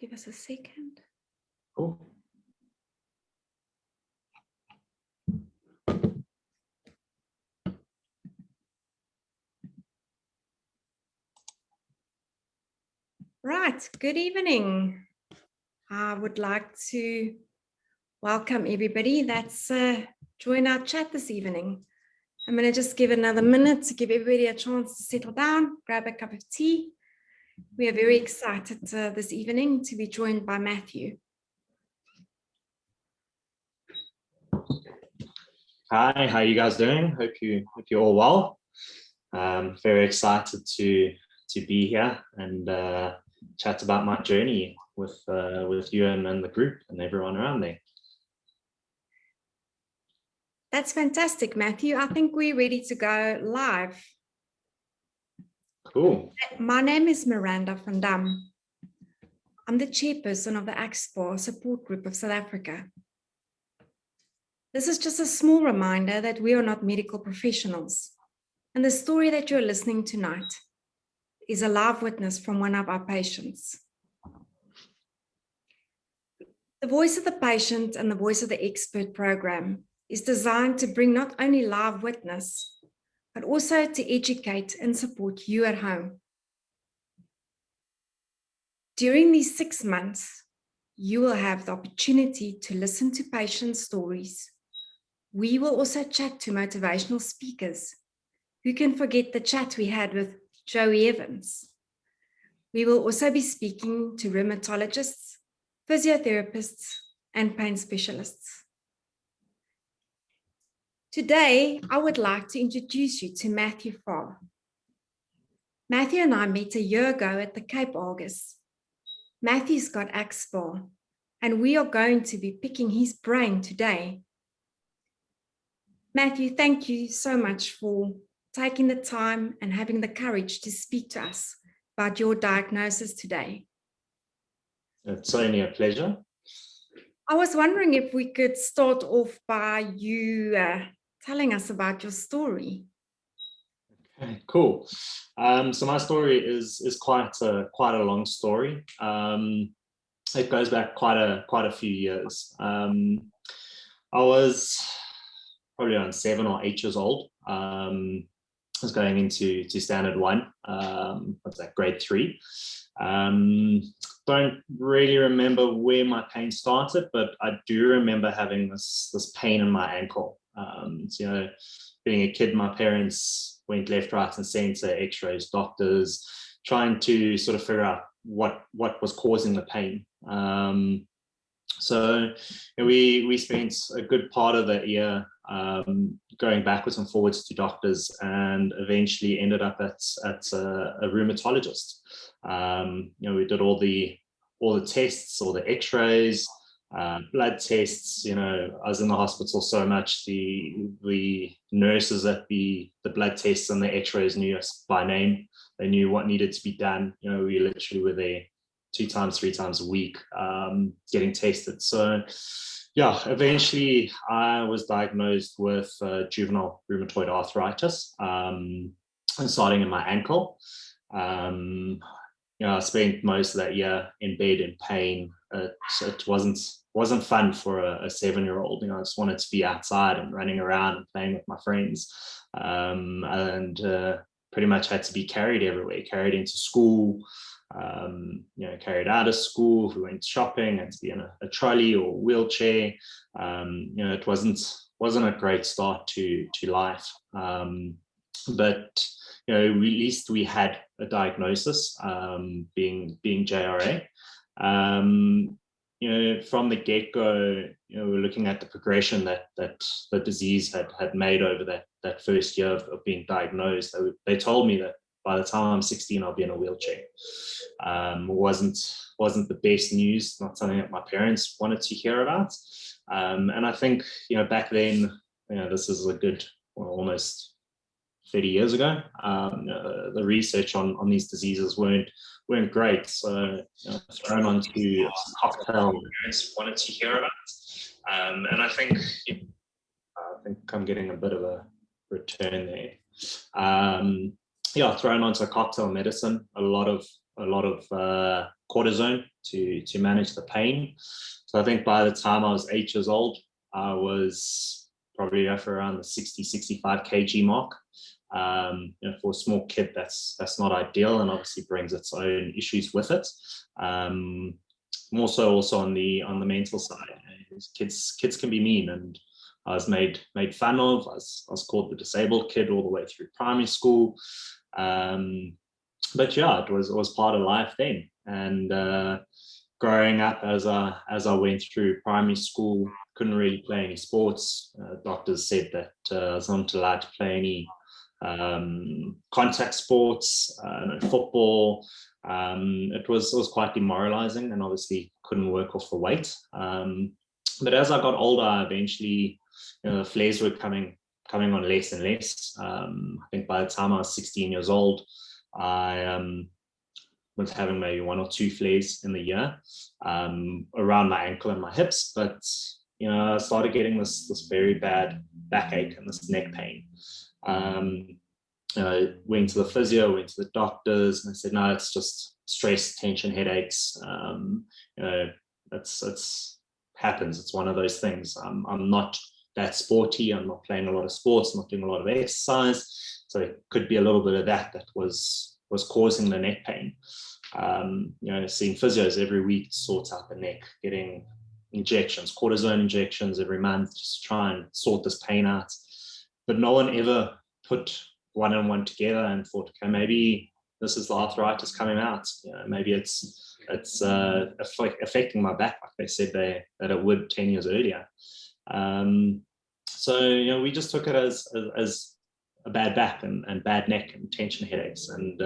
Give us a second. Cool. Right, good evening. I would like to welcome everybody that's joined our chat this evening. I'm going to just give another minute to give everybody a chance to settle down, grab a cup of tea. We are very excited this evening to be joined by Matthew. Hi, how are you guys doing? Hope you're all well. Very excited to be here and chat about my journey with you and the group and everyone around there. That's fantastic, Matthew. I think we're ready to go live. Cool. My name is Miranda van Dam. I'm the chairperson of the AXPAR support group of South Africa. This is just a small reminder that we are not medical professionals. And the story that you're listening to tonight is a live witness from one of our patients. The Voice of the Patient and the Voice of the Expert program is designed to bring not only live witness, but also to educate and support you at home. During these 6 months, you will have the opportunity to listen to patient stories. We will also chat to motivational speakers. Who can forget the chat we had with Joey Evans? We will also be speaking to rheumatologists, physiotherapists, and pain specialists. Today, I would like to introduce you to Matthew Farr. Matthew and I met a year ago at the Cape Argus. Matthew's got AXPAR, and we are going to be picking his brain today. Matthew, thank you so much for taking the time and having the courage to speak to us about your diagnosis today. It's only a pleasure. I was wondering if we could start off by you telling us about your story. Okay, cool. So my story is quite a long story. It goes back quite a few years. I was probably around 7 or 8 years old. I was going into standard 1. What's that? Grade 3. Don't really remember where my pain started, but I do remember having this pain in my ankle. So, being a kid, my parents went left, right, and center, X-rays, doctors, trying to sort of figure out what was causing the pain. So we spent a good part of that year going backwards and forwards to doctors, and eventually ended up at a rheumatologist. We did all the tests, all the X-rays, blood tests. I was in the hospital so much, the nurses at the blood tests and the X-rays knew us by name. They knew what needed to be done. We literally were there 2 times, 3 times a week, getting tested. So yeah, eventually I was diagnosed with juvenile rheumatoid arthritis, and starting in my ankle. I spent most of that year in bed in pain. It wasn't fun for a 7-year-old. I just wanted to be outside and running around and playing with my friends, and pretty much had to be carried everywhere, carried into school, carried out of school. If we went shopping, had to be in a trolley or wheelchair. It wasn't a great start to life, but at least we had a diagnosis, being JRA. From the get-go, we're looking at the progression that the disease had made over that first year of being diagnosed. They told me that by the time I'm 16, I'll be in a wheelchair. Wasn't the best news, not something that my parents wanted to hear about. And I think, back then, this is a good, almost 30 years ago, the research on these diseases weren't great. So thrown onto a cocktail, parents wanted to hear about. And I think I'm getting a bit of a return there. Thrown onto a cocktail medicine, a lot of cortisone to manage the pain. So I think by the time I was 8 years old, I was probably around the 60, 65 kg mark. For a small kid, that's not ideal, and obviously brings its own issues with it. More so also on the mental side, kids can be mean, and I was made fun of. I was called the disabled kid all the way through primary school. But yeah, it was part of life then. And growing up, as I went through primary school, couldn't really play any sports. Doctors said that I was not allowed to play any contact sports, no football. It was quite demoralizing, and obviously couldn't work off the weight. But as I got older, eventually, the flares were coming on less and less. I think by the time I was 16 years old, I was having maybe 1 or 2 flares in the year around my ankle and my hips. But I started getting this very bad backache and this neck pain. Went to the physio, went to the doctors, and they said, no, it's just stress, tension, headaches. It's happens. It's one of those things. I'm not that sporty. I'm not playing a lot of sports. I'm not doing a lot of exercise. So it could be a little bit of that was causing the neck pain. Seeing physios every week to sort out the neck, getting injections, cortisone injections every month, just to try and sort this pain out. But no one ever put one and one together and thought, okay, maybe this is the arthritis coming out. Maybe it's affecting my back, like they said that it would 10 years earlier. So we just took it as a bad back and bad neck and tension headaches, and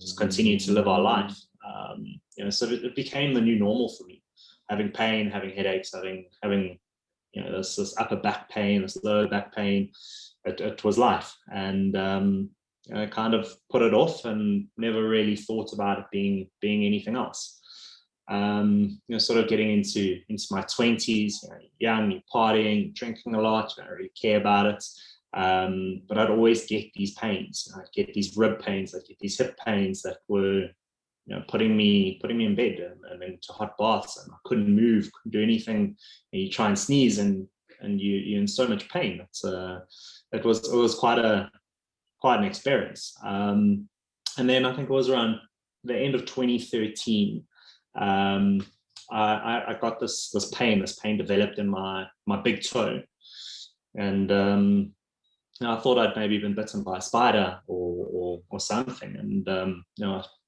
just continued to live our life. So it became the new normal for me, having pain, having headaches, having this upper back pain, this lower back pain. It was life, and I kind of put it off and never really thought about it being anything else. Sort of getting into my 20s, young, you're partying, drinking a lot, you don't really care about it. But I'd always get these pains. I'd get these rib pains, I'd get these hip pains that were putting me in bed and into hot baths, and I couldn't move, couldn't do anything. And you try and sneeze and you're in so much pain. It was quite an experience. And then I think it was around the end of 2013, I got this pain. This pain developed in my big toe, and I thought I'd maybe been bitten by a spider or something. And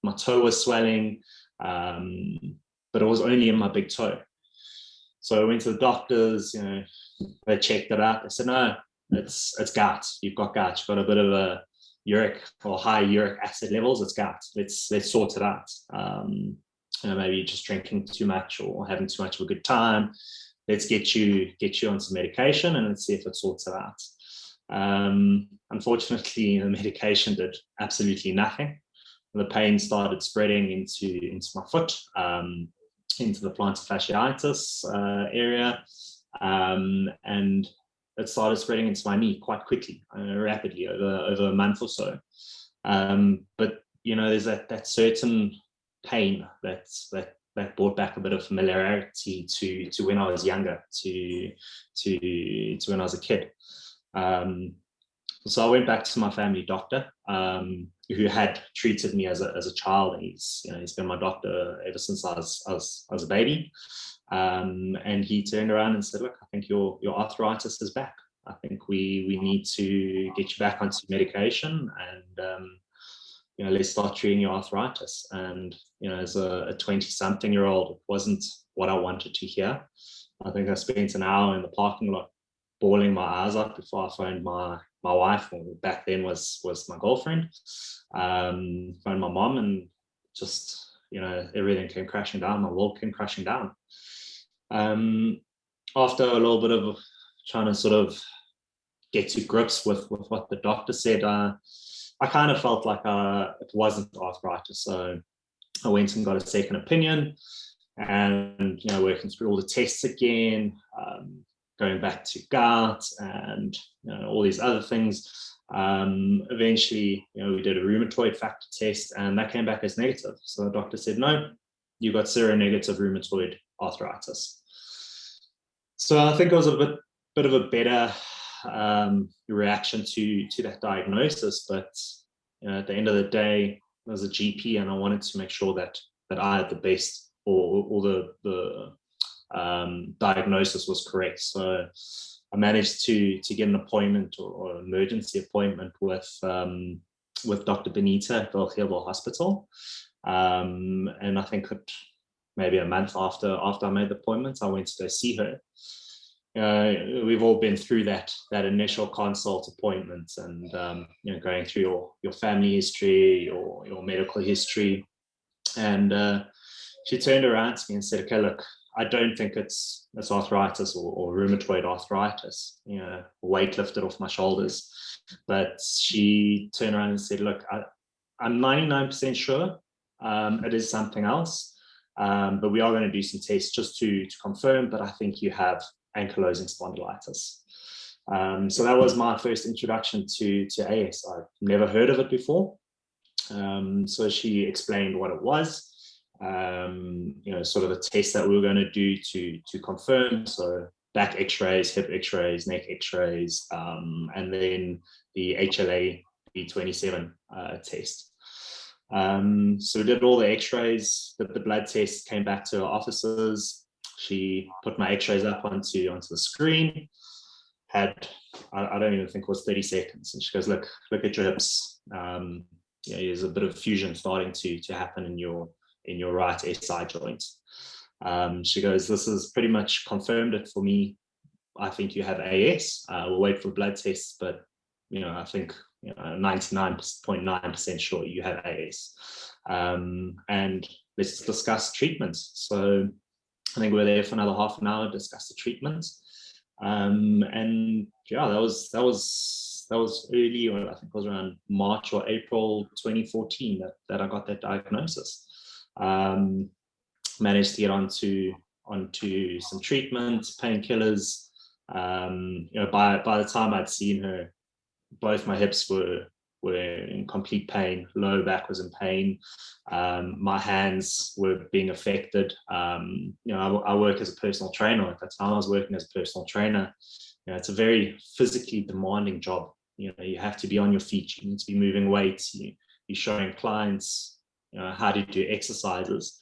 my toe was swelling, but it was only in my big toe. So I went to the doctors. They checked it out. They said, no, it's gout. You've got gout. You've got a bit of a uric or high uric acid levels. It's gout. Let's sort it out. Maybe you're just drinking too much or having too much of a good time. Let's get you on some medication and let's see if it sorts it out. Unfortunately, the medication did absolutely nothing. The pain started spreading into my foot, into the plantar fasciitis area, and it started spreading into my knee quite quickly, rapidly over a month or so. But there's that certain pain that brought back a bit of familiarity to when I was younger, to when I was a kid. So I went back to my family doctor, who had treated me as a child, and he's been my doctor ever since I was a baby. And he turned around and said, look, I think your arthritis is back. I think we need to get you back onto medication, and let's start treating your arthritis. And as a 20-something-year-old, it wasn't what I wanted to hear. I think I spent an hour in the parking lot bawling my eyes out before I phoned my wife, or back then was my girlfriend. Phoned my mom, and just everything came crashing down. My world came crashing down. After a little bit of trying to sort of get to grips with what the doctor said, I kind of felt like it wasn't arthritis. So I went and got a second opinion, and working through all the tests again, going back to gout and all these other things. Eventually, we did a rheumatoid factor test, and that came back as negative. So the doctor said, no, you got seronegative rheumatoid arthritis. So I think it was a bit of a better reaction to that diagnosis, but at the end of the day, as a GP, and I wanted to make sure that I had the best, or the diagnosis was correct. So I managed to get an appointment or emergency appointment with Dr. Benita at Vaalgeuvel Hospital, and I think maybe a month after I made the appointment, I went to go see her. We've all been through that initial consult appointment, and going through your family history, your medical history, and she turned around to me and said, "Okay, look, I don't think it's arthritis or rheumatoid arthritis." Weight lifted off my shoulders, but she turned around and said, "Look, I'm 99% sure it is something else, but we are going to do some tests just to confirm, but I think you have ankylosing spondylitis." So that was my first introduction to AS. I've never heard of it before. So she explained what it was, sort of the test that we were going to do to confirm. So back x-rays, hip x-rays, neck x-rays, and then the HLA-B27 test. So we did all the x-rays, the blood tests, came back to our offices. She put my x-rays up onto the screen, had, I don't even think it was 30 seconds. And she goes, look at your hips. There's a bit of fusion starting to happen in your right SI joint. She goes, this has pretty much confirmed it for me. I think you have AS. We'll wait for blood tests, but I think 99.9% sure you have AS. And let's discuss treatments. So I think we were there for another half an hour, discuss the treatment. And yeah, that was early, or I think it was around March or April 2014 that I got that diagnosis. Managed to get onto some treatment, painkillers. By the time I'd seen her, both my hips were in complete pain. Lower back was in pain. My hands were being affected. I work as a personal trainer. At that time I was working as a personal trainer. It's a very physically demanding job. You have to be on your feet. You need to be moving weights. You're showing clients how to do exercises.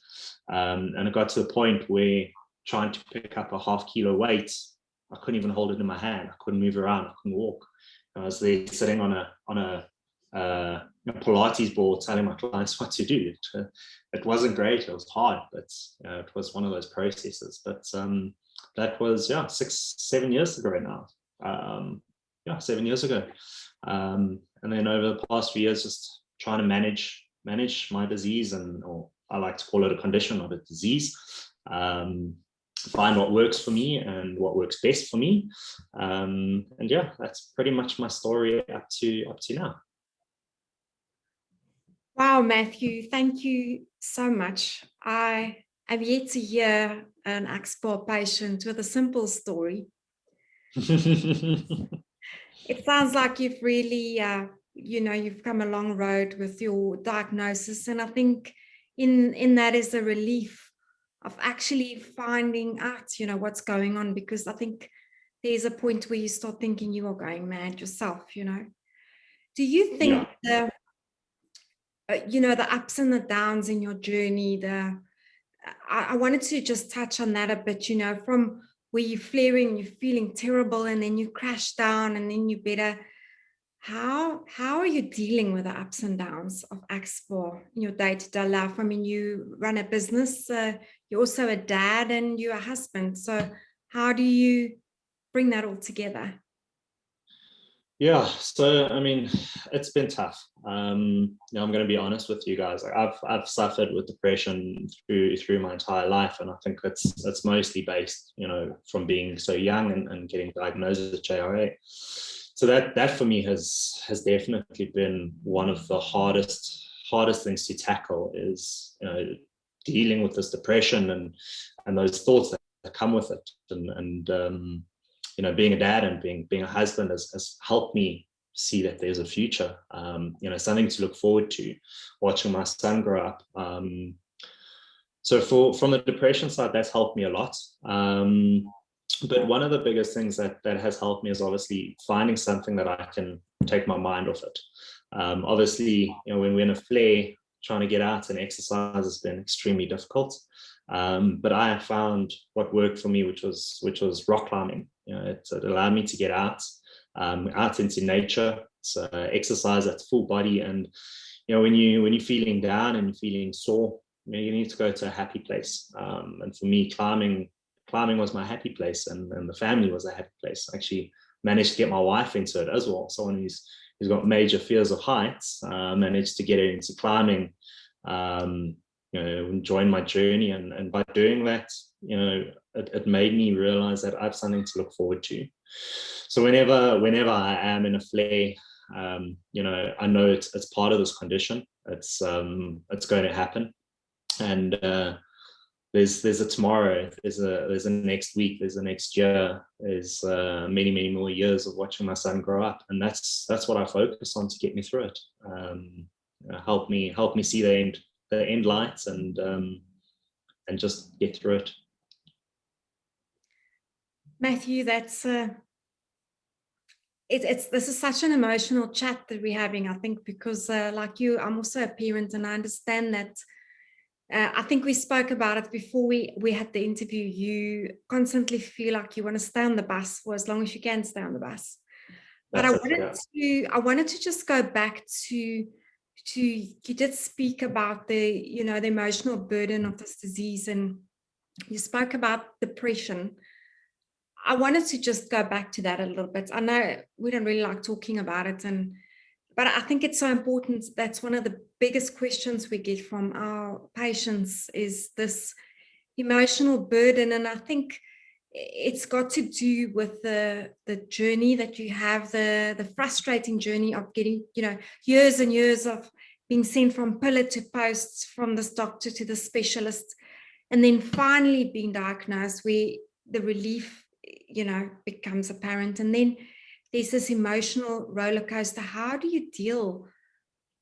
And it got to the point where trying to pick up a half kilo weight, I couldn't even hold it in my hand. I couldn't move around. I couldn't walk. I was there sitting on a Pilates board telling my clients what to do. It wasn't great. It was hard, but it was one of those processes. But that was 6-7 years ago now. 7 years ago. And then over the past few years, just trying to manage my disease, or I like to call it a condition, not a disease. Find what works for me and what works best for me. And yeah, that's pretty much my story up to now. Wow, Matthew, thank you so much. I have yet to hear an Axpo patient with a simple story. It sounds like you've really, you've come a long road with your diagnosis. And I think in that is a relief of actually finding out, what's going on, because I think there's a point where you start thinking you are going mad yourself, Do you think the ups and the downs in your journey, I wanted to just touch on that a bit, from where you're flaring, you're feeling terrible, and then you crash down and then you're better. How are you dealing with the ups and downs of Axpo in your day-to-day life? I mean, you run a business, you're also a dad and you're a husband. So how do you bring that all together? Yeah, so I mean, it's been tough. I'm going to be honest with you guys. I've suffered with depression through my entire life, and I think it's mostly based, from being so young and getting diagnosed with JRA. So that for me has definitely been one of the hardest things to tackle, is dealing with this depression and those thoughts that come with it, and being a dad and being a husband has helped me see that there's a future, something to look forward to, watching my son grow up. So from the depression side, that's helped me a lot. But one of the biggest things that has helped me is obviously finding something that I can take my mind off it. Obviously, when we're in a flare, trying to get out and exercise has been extremely difficult. But I have found what worked for me, which was rock climbing. It allowed me to get out into nature. It's exercise that's full body, and when you're feeling down and you're feeling sore, you need to go to a happy place. And for me, climbing was my happy place, and the family was a happy place. I actually managed to get my wife into it as well. Someone who's got major fears of heights, managed to get her into climbing, join my journey. And by doing that, it made me realize that I have something to look forward to. So whenever I am in a flare, I know it's part of this condition. It's going to happen. And there's a tomorrow, there's a next week, there's a next year, there's many more years of watching my son grow up, and that's what I focus on to get me through it. Help me see the end lights, and just get through it. Matthew, that's this is such an emotional chat that we're having, I think, because like you, I'm also a parent, and I understand that. I think we spoke about it before we had the interview. You constantly feel like you want to stay on the bus for as long as you can stay on the bus. But I wanted to just go back to you did speak about the emotional burden of this disease, and you spoke about depression. I wanted to just go back to that a little bit. I know we don't really like talking about it, but I think it's so important. That's one of the biggest questions we get from our patients, is this emotional burden. And I think it's got to do with the journey that you have, the frustrating journey of getting, years and years of being sent from pillar to post, from this doctor to the specialist, and then finally being diagnosed, where the relief, becomes apparent. And then there's this emotional roller coaster. How do you deal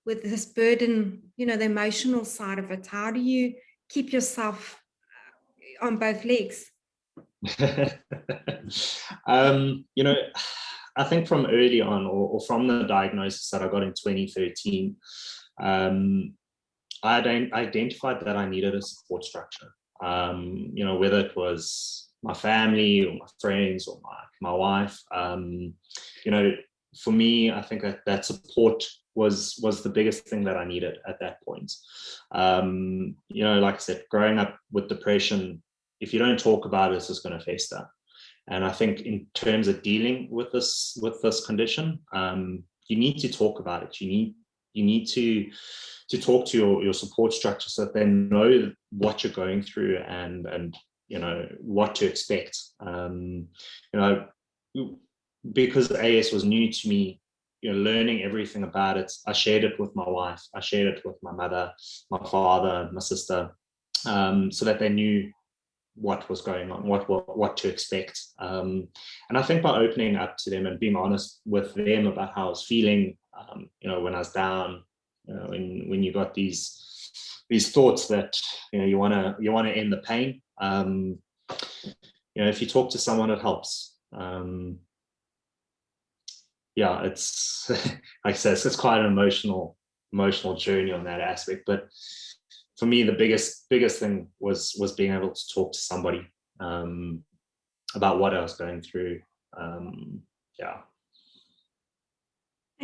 with this burden, the emotional side of it? How do you keep yourself on both legs? I think from early on, or from the diagnosis that I got in 2013, I identified that I needed a support structure. Whether it was my family or my friends or my wife, for me, I think that support was the biggest thing that I needed at that point. Like I said, growing up with depression, if you don't talk about it, it's just going to fester. And I think in terms of dealing with this condition, you need to talk about it. You need to talk to your support structure, so that they know what you're going through and what to expect. Because AS was new to me, learning everything about it, I shared it with my wife, I shared it with my mother, my father, my sister, so that they knew what was going on, what to expect. And I think by opening up to them and being honest with them about how I was feeling, when I was down, when you got these thoughts that you want to end the pain, if you talk to someone, it helps. It's like I said, it's quite an emotional journey on that aspect. But for me, the biggest thing was being able to talk to somebody about what I was going through. And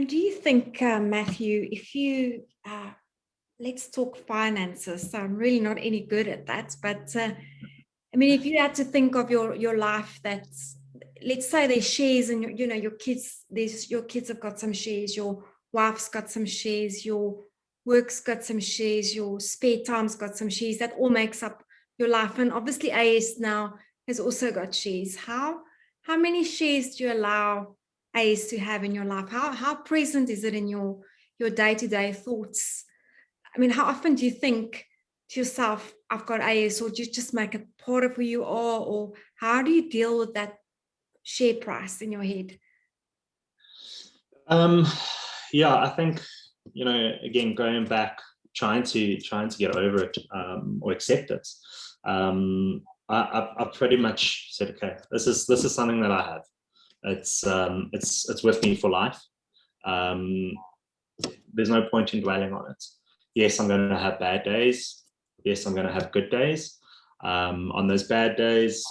do you think, Matthew, if you let's talk finances? So I'm really not any good at that, but if you had to think of your life, that's, let's say there's shares, and your kids have got some shares, your wife's got some shares, your work's got some shares, your spare time's got some shares. That all makes up your life. And obviously AS now has also got shares. How many shares do you allow AS to have in your life? How present is it in your day-to-day thoughts? How often do you think to yourself, I've got AS, or do you just make it part of who you are? Or how do you deal with that share price in your head? I think, again, going back trying to get over it, or accept it. I pretty much said, okay, this is something that I have. It's with me for life. There's no point in dwelling on it. Yes, I'm going to have bad days. Yes, I'm going to have good days. On those bad days,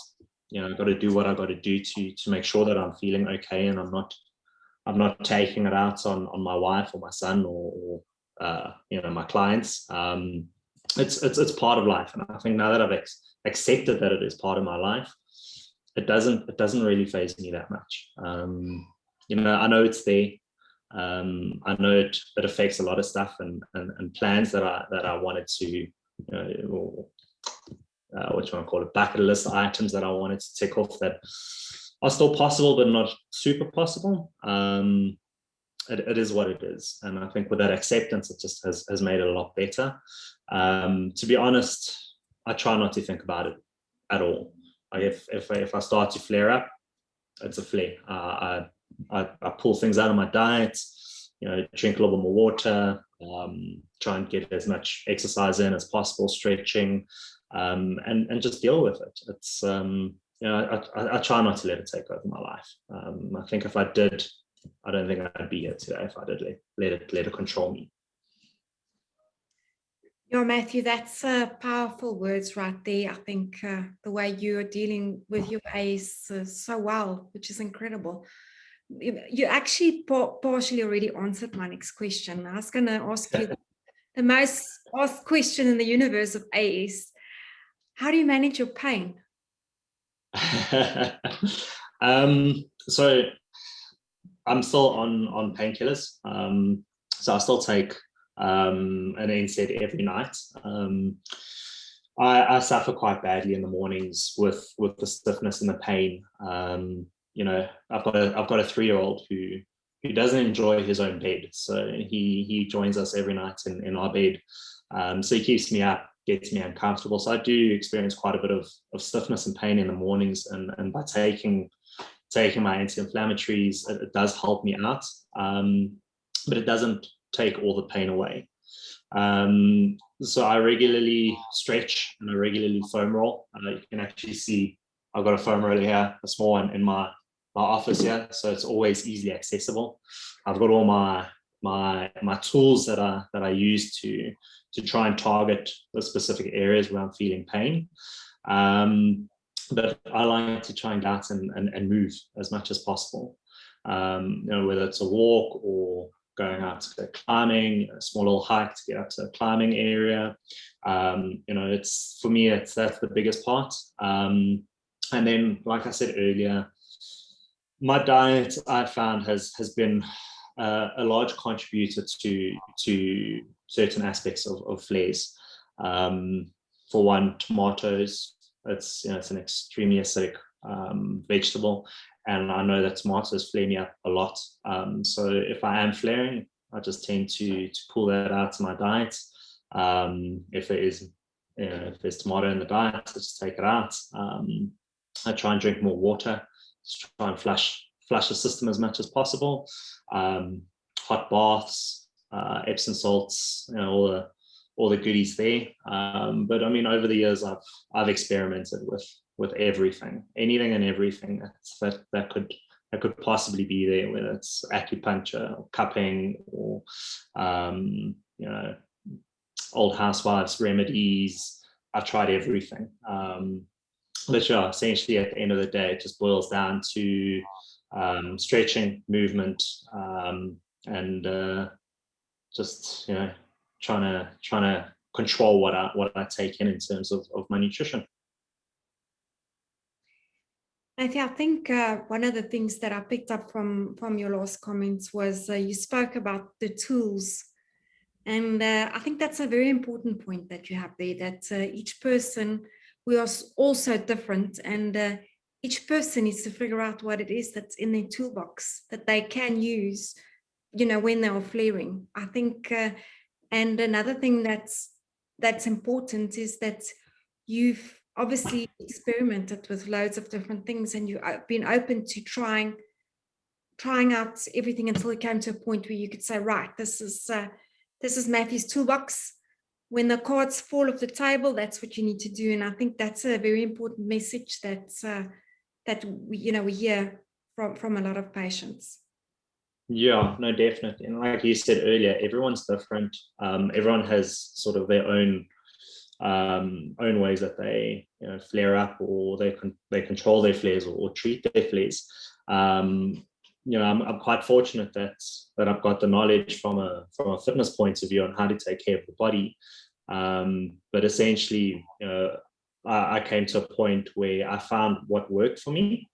I've got to do what I've got to do to make sure that I'm feeling okay, and I'm not taking it out on my wife or my son or my clients. It's part of life, and I think now that I've accepted that it is part of my life, it doesn't really faze me that much. I know it's there. I know it affects a lot of stuff and plans that I wanted to, what you want to call it, bucket list items that I wanted to tick off that are still possible but not super possible. It is what it is, and I think with that acceptance, it just has made it a lot better. To be honest, I try not to think about it at all. Like if I start to flare up, it's a flare. I pull things out of my diet, drink a little bit more water, try and get as much exercise in as possible, stretching, and just deal with it. It's I try not to let it take over my life. I think if I did, I don't think I'd be here today if I did let it control me. Yeah, Matthew, that's powerful words right there. I think the way you are dealing with your ACE so well, which is incredible. You actually partially already answered my next question. I was going to ask you the most asked question in the universe of ACE. How do you manage your pain? So I'm still on painkillers. So I still take an NSAID every night. I suffer quite badly in the mornings with the stiffness and the pain. I've got a 3-year-old who doesn't enjoy his own bed, so he joins us every night in our bed. So he keeps me up, gets me uncomfortable. So I do experience quite a bit of stiffness and pain in the mornings, and by taking my anti-inflammatories, it does help me out, but it doesn't take all the pain away. So I regularly stretch and I regularly foam roll. You can actually see I've got a foam roller here, a small one in my office here, so it's always easily accessible. I've got all my tools that I use to try and target the specific areas where I'm feeling pain. But I like to try and get out and move as much as possible. Whether it's a walk or going out to go climbing, a small little hike to get up to a climbing area. It's for me, that's the biggest part. And then, like I said earlier, my diet I found has been a large contributor to certain aspects of flares. For one, tomatoes. It's an extremely acidic vegetable, and I know that tomatoes flare me up a lot. So if I am flaring, I just tend to pull that out of my diet. If there's tomato in the diet, I just take it out. I try and drink more water, just try and flush the system as much as possible. Hot baths, Epsom salts, all the goodies there. But I mean, over the years, I've experimented with everything, anything and everything that could possibly be there, whether it's acupuncture or cupping or old housewives remedies. I've tried everything. But yeah, essentially at the end of the day, it just boils down to stretching, movement, and just trying to control what I take in terms of my nutrition. I think one of the things that I picked up from your last comments was you spoke about the tools. And I think that's a very important point that you have there, that each person, we are all so different, and each person needs to figure out what it is that's in their toolbox that they can use, when they are flaring. I think, and another thing that's important is that you've obviously experimented with loads of different things, and you've been open to trying out everything until it came to a point where you could say, right, this is Matthew's toolbox. when the cards fall off the table, that's what you need to do. And I think that's a very important message that we hear from a lot of patients. Yeah, no, definitely. And like you said earlier, everyone's different. Everyone has sort of their own ways that they flare up, or they control their flares, or treat their flares. I'm quite fortunate that I've got the knowledge from a fitness point of view on how to take care of the body. But essentially, I came to a point where I found what worked for me.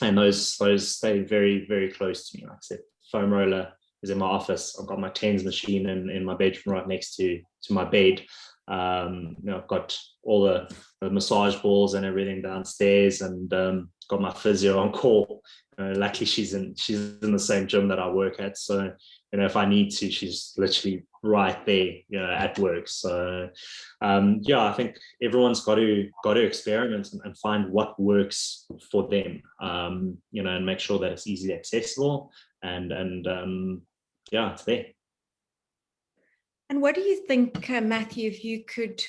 And those stay very, very close to me. Like I said, foam roller is in my office. I've got my TENS machine in my bedroom right next to my bed. I've got all the massage balls and everything downstairs, and got my physio on call. Luckily, she's in the same gym that I work at, so if I need to, she's literally right there, at work. So I think everyone's got to experiment and find what works for them, and make sure that it's easily accessible, and it's there. And what do you think, Matthew, if you could,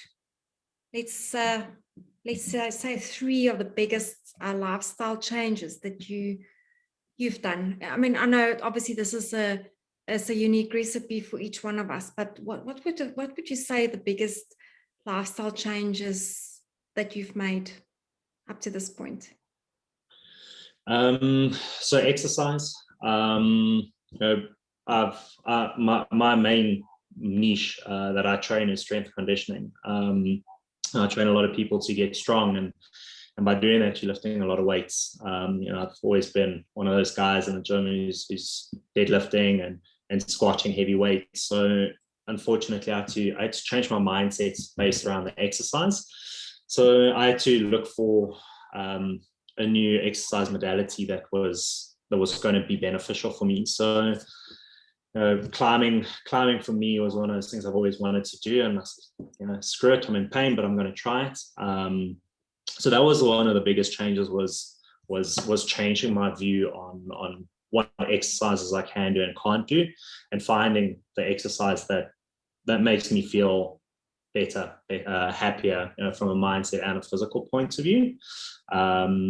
let's say 3 of the biggest lifestyle changes that you've done? I mean, I know obviously this is a unique recipe for each one of us, but what would you say the biggest lifestyle changes that you've made up to this point? So exercise. My main niche that I train is strength conditioning. I train a lot of people to get strong, and by doing that, you're lifting a lot of weights. I've always been one of those guys in the gym who's deadlifting and squatting heavy weights. So unfortunately, I had to change my mindset based around the exercise. So I had to look for a new exercise modality that was going to be beneficial for me. So climbing for me was one of those things I've always wanted to do, and I said, screw it, I'm in pain, but I'm going to try it. So that was one of the biggest changes, was changing my view on what exercises I can do and can't do, and finding the exercise that makes me feel better, happier, from a mindset and a physical point of view. So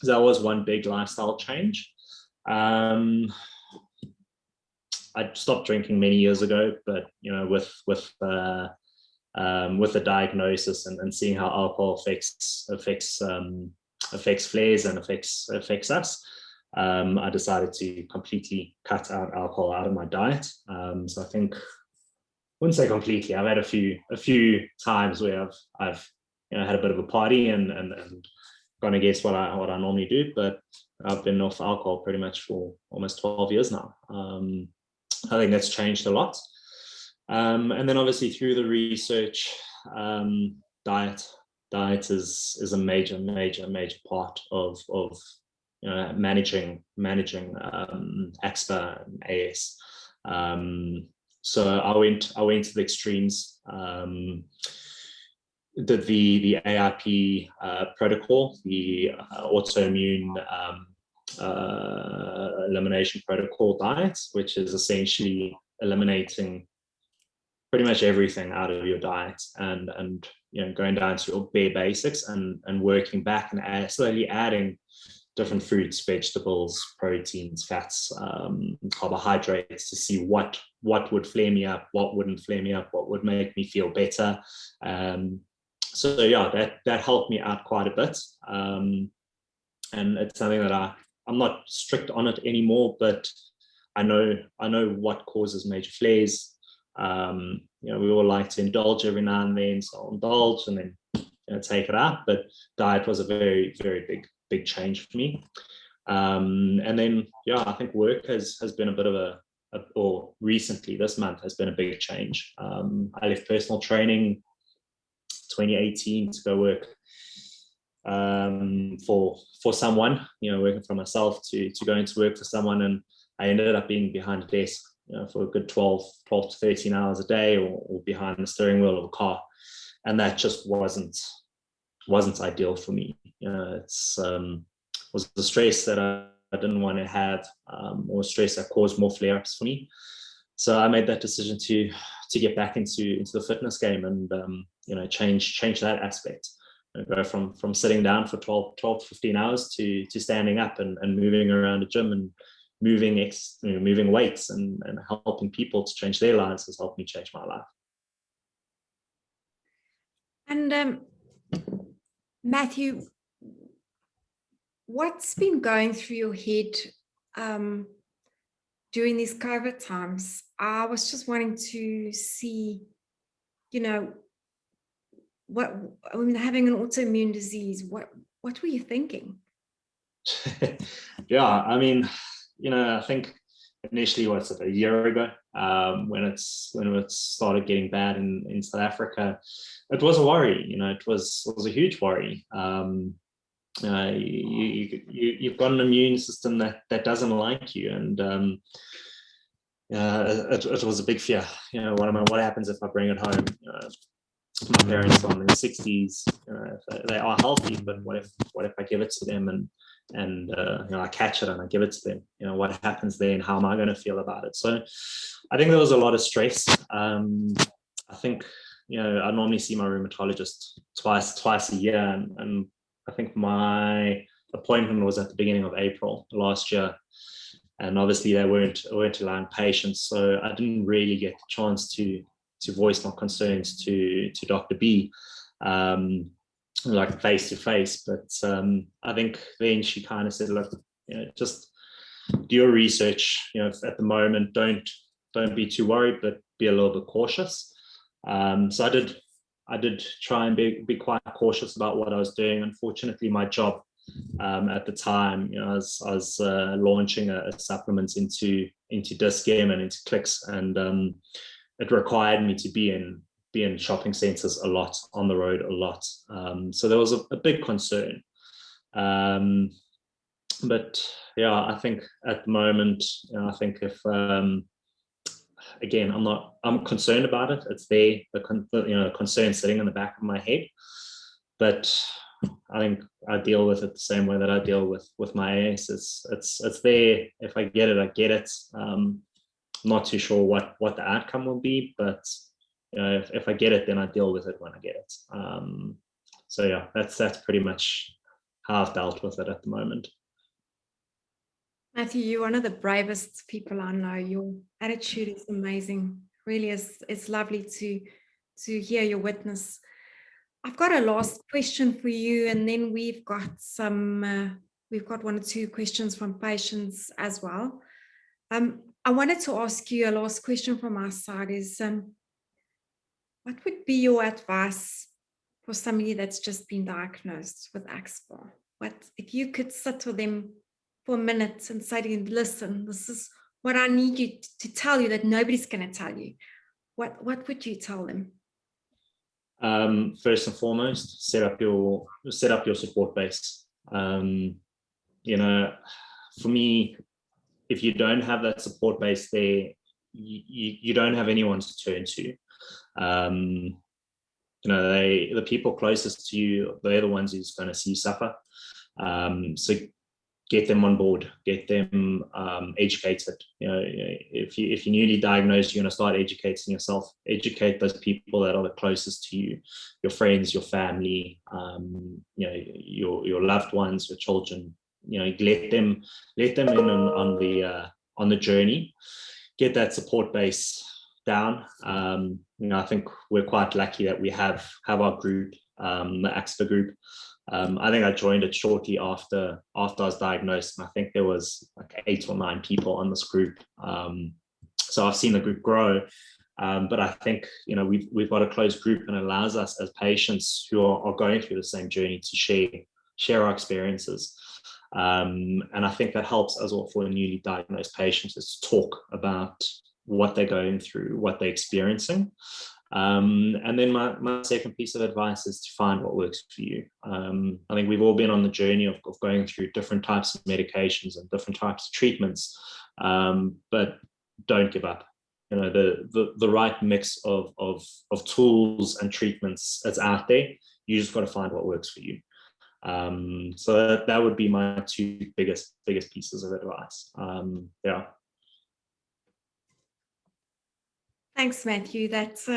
that was one big lifestyle change. I stopped drinking many years ago, but with the diagnosis and seeing how alcohol affects flares and affects us, I decided to completely cut out alcohol out of my diet. So I think, I wouldn't say completely. I've had a few times where I've had a bit of a party and gone against what I normally do, but I've been off alcohol pretty much for almost 12 years now. I think that's changed a lot. And then obviously through the research, diet is a major part of managing AxSpA and AS. So I went to the extremes. Did the AIP protocol, the autoimmune elimination protocol diet, which is essentially eliminating pretty much everything out of your diet and going down to your bare basics and working back and slowly adding different fruits, vegetables, proteins, fats, carbohydrates, to see what would flare me up, what wouldn't flare me up, what would make me feel better. So yeah, that helped me out quite a bit. And it's something that I'm not strict on it anymore, but I know what causes major flares. We all like to indulge every now and then, so I'll indulge and then take it out. But diet was a very, very big change for me. And then I think work has been a bit of or recently this month has been a big change. I left personal training 2018 to go work for someone, working for myself, to go into work for someone, and I ended up being behind a desk for a good 12 to 13 hours a day, or behind the steering wheel of a car, and that just wasn't ideal for me. It's was the stress that I didn't want to have, or stress that caused more flare-ups for me. So I made that decision to get back into the fitness game and change that aspect. Go from sitting down for 12 to 15 hours to standing up and moving around a gym and moving weights and helping people to change their lives has helped me change my life. And Matthew, what's been going through your head during these COVID times? I was just wanting to see, having an autoimmune disease, what were you thinking? Yeah, I mean, I think initially, a year ago, when it started getting bad in South Africa, it was a worry. It was a huge worry. You've got an immune system that doesn't like you, and it was a big fear. What happens if I bring it home? My parents are in their 60s. They are healthy, but what if I give it to them and I catch it and I give it to them? What happens then? How am I going to feel about it? So I think there was a lot of stress. I think I normally see my rheumatologist twice a year, and I think my appointment was at the beginning of April last year, and obviously they weren't allowing patients, so I didn't really get the chance to voice my concerns to Dr. B, like face to face. But I think then she kind of said, look, just do your research. At the moment, don't be too worried, but be a little bit cautious. So I did try and be quite cautious about what I was doing. Unfortunately, my job at the time, I was launching a supplement into Dis-Chem and into Clicks, and it required me to be in shopping centers a lot, on the road a lot. So there was a big concern. But yeah, I think at the moment, I think if again, I'm concerned about it. It's there, the concern sitting in the back of my head. But I think I deal with it the same way that I deal with my AS. It's there. If I get it, I get it. Not too sure what the outcome will be, but if I get it, then I deal with it when I get it. So yeah, that's pretty much how I've dealt with it at the moment. Matthew, you're one of the bravest people I know. Your attitude is amazing. Really is. It's lovely to hear your witness. I've got a last question for you, and then we've got one or two questions from patients as well. I wanted to ask you a last question from our side is, what would be your advice for somebody that's just been diagnosed with axSpA? What if you could sit with them for a minute and say to them, listen, this is what I need you to tell you that nobody's going to tell you. What would you tell them? First and foremost, set up your support base. For me, if you don't have that support base there, you don't have anyone to turn to. The people closest to you, they're the ones who's going to see you suffer. So get them on board, get them educated. If you're newly diagnosed, you're going to start educating yourself. Educate those people that are the closest to you, your friends, your family, your loved ones, your children. Let them in on the journey. Get that support base down. I think we're quite lucky that we have our group, the axSpA group. I think I joined it shortly after I was diagnosed, and I think there was like 8 or 9 people on this group. So I've seen the group grow, but I think we've got a closed group, and it allows us as patients who are going through the same journey to share our experiences. And I think that helps as well for newly diagnosed patients, is to talk about what they're going through, what they're experiencing. And then my second piece of advice is to find what works for you. I think we've all been on the journey of going through different types of medications and different types of treatments, but don't give up. The right mix of tools and treatments that's out there. You just got to find what works for you. So that would be my 2 biggest pieces of advice. Yeah. Thanks, Matthew. That's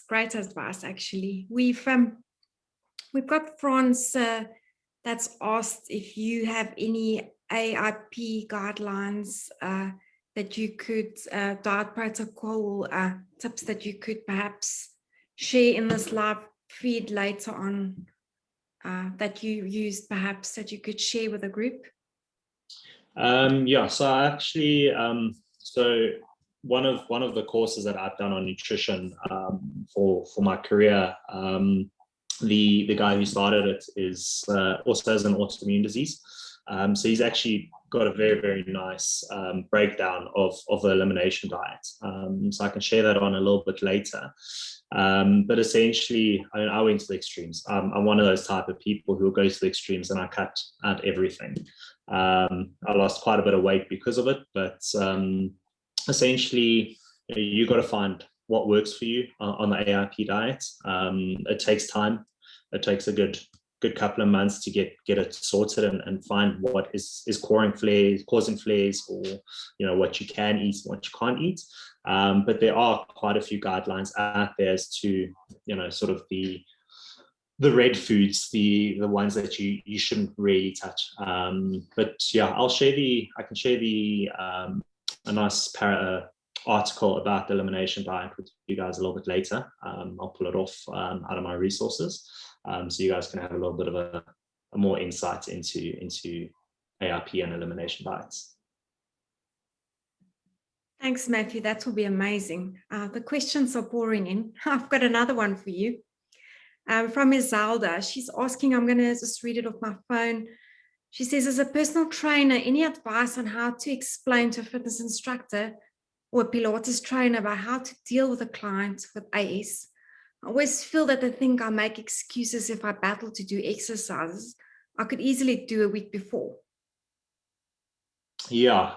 great advice. Actually, we've got France that's asked if you have any AIP guidelines that you could diet protocol tips that you could perhaps share in this live feed later on that you used, perhaps that you could share with the group. Yeah, so I actually so one of the courses that I've done on nutrition for my career, the guy who started it is also has an autoimmune disease. So he's actually got a very, very nice breakdown of the elimination diet. So I can share that on a little bit later. But essentially, I went to the extremes. I'm one of those type of people who will go to the extremes, and I cut out everything. I lost quite a bit of weight because of it, but essentially, you got to find what works for you on the AIP diet. It takes time. It takes a good couple of months to get it sorted and find what is causing flares, or what you can eat and what you can't eat. But there are quite a few guidelines out there as to sort of the red foods, the ones that you shouldn't really touch. But yeah, I can share a nice article about the elimination diet with you guys a little bit later. I'll pull it off out of my resources, so you guys can have a little bit of a more insight into AIP and elimination diets. Thanks, Matthew. That will be amazing. The questions are pouring in. I've got another one for you. From Isalda. She's asking, I'm going to just read it off my phone. She says, as a personal trainer, any advice on how to explain to a fitness instructor or a Pilates trainer about how to deal with a client with AS? I always feel that they think I make excuses if I battle to do exercises I could easily do a week before. Yeah.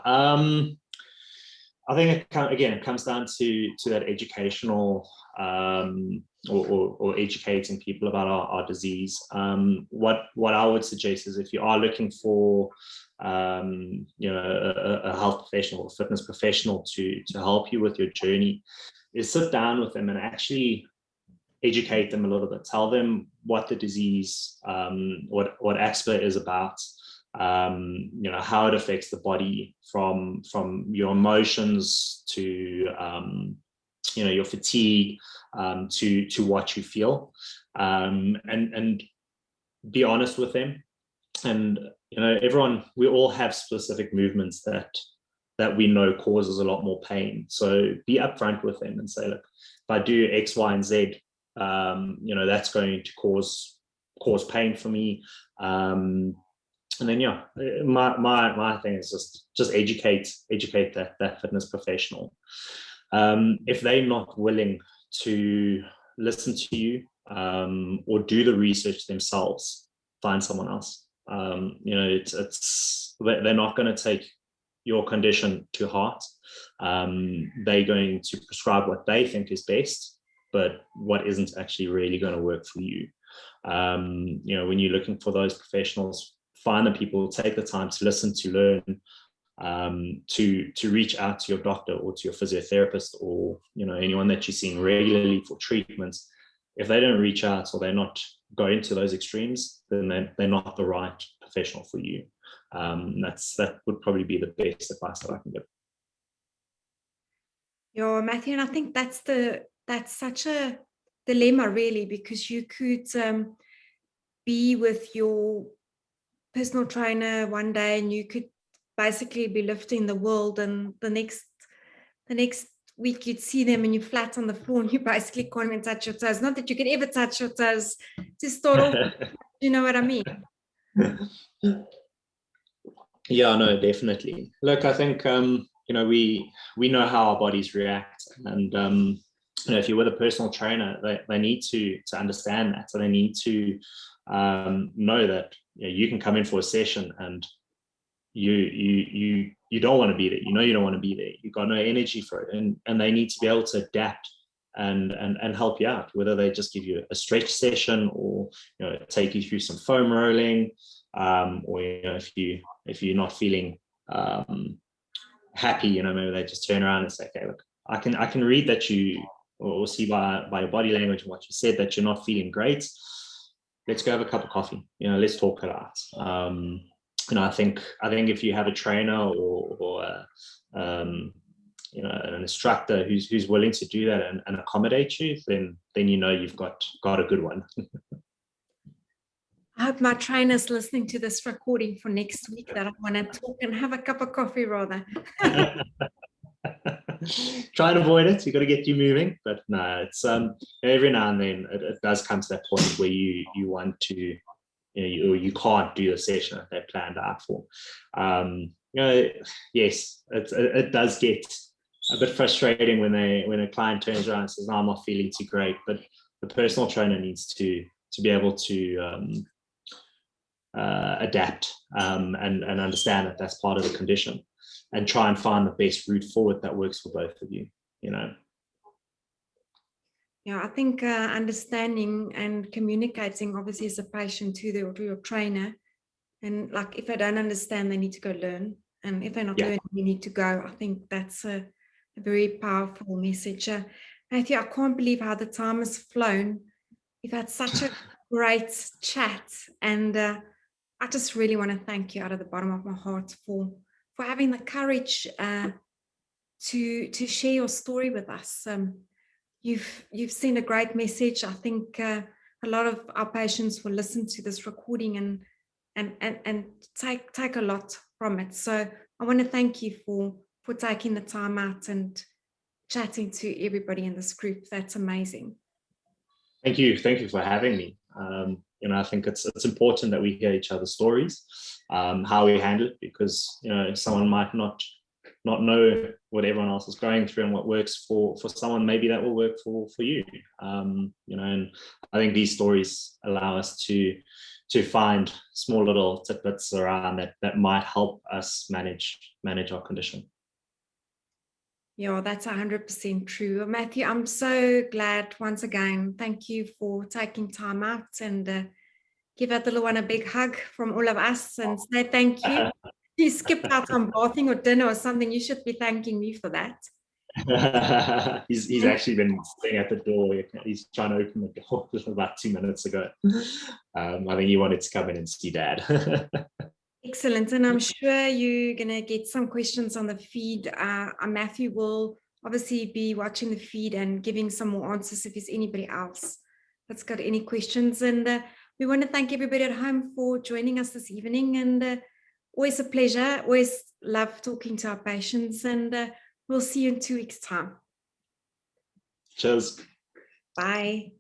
I think it comes down to that educational or educating people about our disease. What I would suggest is, if you are looking for a health professional or fitness professional to help you with your journey, is sit down with them and actually educate them a little bit. Tell them what the disease, what AxSpA is about. How it affects the body, from your emotions to your fatigue, to what you feel, and be honest with them. And we all have specific movements that we know causes a lot more pain. So be upfront with them and say, look, if I do X, Y, and Z, that's going to cause pain for me. And then, yeah, my thing is just educate that fitness professional. If they're not willing to listen to you or do the research themselves, find someone else. They're not going to take your condition to heart. They're going to prescribe what they think is best, but what isn't actually really going to work for you. When you're looking for those professionals, find the people, take the time to listen, to learn, to reach out to your doctor or to your physiotherapist, or anyone that you're seeing regularly for treatments. If they don't reach out or they're not going to those extremes, then they're not the right professional for you. That would probably be the best advice that I can give. Yeah, Matthew, and I think that's such a dilemma, really, because you could be with your personal trainer one day and you could basically be lifting the world, and the next week you'd see them and you're flat on the floor and you basically can't even touch your toes. Not that you could ever touch your toes to start off. You know what I mean? Yeah, no, definitely. Look, I think we know how our bodies react, and if you're with a personal trainer, they need to understand that. So they need to know that you can come in for a session and you don't want to be there. You don't want to be there. You've got no energy for it, and they need to be able to adapt and help you out. Whether they just give you a stretch session, or take you through some foam rolling, or if you're not feeling happy, maybe they just turn around and say, okay, look, I can read that you, or see by your body language and what you said, that you're not feeling great. Let's go have a cup of coffee. Let's talk it out. I think if you have a trainer or an instructor who's willing to do that and accommodate you, then you've got a good one. I hope my trainer's listening to this recording for next week, that I want to talk and have a cup of coffee rather. Try and avoid it. You've got to get you moving, but no, it's every now and then it does come to that point where you want to, you can't do the session that they planned out for. Yes, it does get a bit frustrating when a client turns around and says, "No, I'm not feeling too great," but the personal trainer needs to be able to adapt and understand that that's part of the condition, and try and find the best route forward that works for both of you. Yeah, I think understanding and communicating, obviously, as a patient to your trainer, and like if they don't understand, they need to go learn, and if they're not learning, you need to go. I think that's a very powerful message. Matthew, I can't believe how the time has flown. We've had such a great chat, and I just really want to thank you out of the bottom of my heart for having the courage to share your story with us. You've sent a great message. I think a lot of our patients will listen to this recording and take a lot from it. So I want to thank you for taking the time out and chatting to everybody in this group. That's amazing. Thank you for having me. I think it's important that we hear each other's stories, how we handle it, because someone might not know what everyone else is going through, and what works for someone, maybe that will work for you. And I think these stories allow us to find small little tidbits around that might help us manage our condition. Yeah, that's 100% true. Matthew, I'm so glad once again. Thank you for taking time out, and give that little one a big hug from all of us and say thank you. You skipped out on bathing or dinner or something. You should be thanking me for that. He's actually been sitting at the door. He's trying to open the door about 2 minutes ago. I think he wanted to come in and see Dad. Excellent. And I'm sure you're going to get some questions on the feed. Matthew will obviously be watching the feed and giving some more answers if there's anybody else that's got any questions. And we want to thank everybody at home for joining us this evening. And always a pleasure. Always love talking to our patients. And we'll see you in 2 weeks' time. Cheers. Bye.